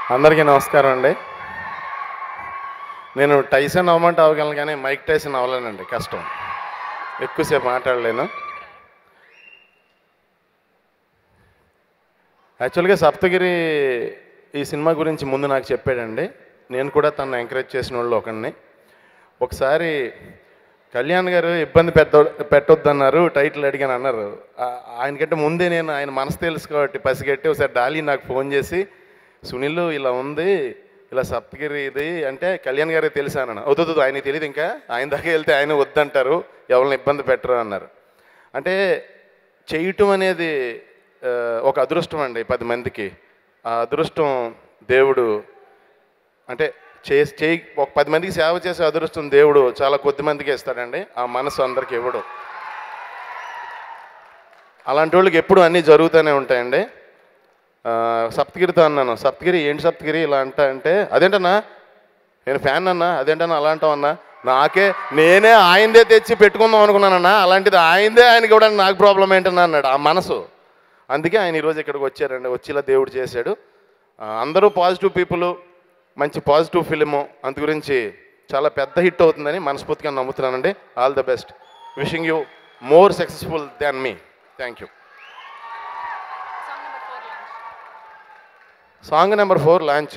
అందరికీ నమస్కారం అండి. నేను టైసన్ అవ్వమంటే అవ్వగలను, కానీ మైక్ టైసన్ అవ్వలేనండి, కష్టం. ఎక్కువసేపు మాట్లాడలేను. యాక్చువల్గా సప్తగిరి ఈ సినిమా గురించి ముందు నాకు చెప్పాడండి. నేను కూడా తనను ఎంకరేజ్ చేసిన వాళ్ళు ఒకడిని. ఒకసారి కళ్యాణ్ గారు ఇబ్బంది పెట్టొద్దన్నారు, టైటిల్ అడిగాను అన్నారు. ఆయనకంటే ముందే నేను ఆయన మనసు తెలుసు కాబట్టి పసిగట్టి ఒకసారి డాలీ నాకు ఫోన్ చేసి, సునీల్ ఇలా ఉంది, ఇలా సప్తగిరి ఇది అంటే కళ్యాణ్ గారికి తెలుసా అన్నాను. వద్దు ఆయనకి తెలియదు, ఇంకా ఆయన దాకా వెళ్తే ఆయన వద్దంటారు, ఎవరిని ఇబ్బంది పెట్టరు అన్నారు. అంటే చేయటం అనేది ఒక అదృష్టం అండి 10 మందికి. ఆ అదృష్టం దేవుడు అంటే చేయి ఒక 10 మందికి సేవ చేసే అదృష్టం దేవుడు చాలా కొద్ది మందికి ఇస్తాడండి. ఆ మనసు అందరికి ఇవ్వడు. అలాంటి వాళ్ళకి ఎప్పుడు అన్నీ జరుగుతూనే ఉంటాయండి. సప్తగిరితో అన్నాను, సప్తగిరి ఏంటి సప్తగిరి ఇలా అంటే అదేంటన్నా నేను ఫ్యాన్ అన్నా, అదేంటన్నా అలా అంటామన్నా, నేనే ఆయనదే తెచ్చి పెట్టుకుందాం అనుకున్నానన్నా, అలాంటిది ఆయనకి ఇవ్వడానికి నాకు ప్రాబ్లం ఏంటన్నా అన్నాడు. ఆ మనసు, అందుకే ఆయన ఈరోజు ఇక్కడికి వచ్చారండి. వచ్చేలా దేవుడు చేశాడు. అందరూ పాజిటివ్ పీపుల్, మంచి పాజిటివ్ ఫిలిము, అందు గురించి చాలా పెద్ద హిట్ అవుతుందని మనస్ఫూర్తిగా నమ్ముతున్నానండి. All the best. Wishing you more successful than me. Thank you. Song number 4 launch.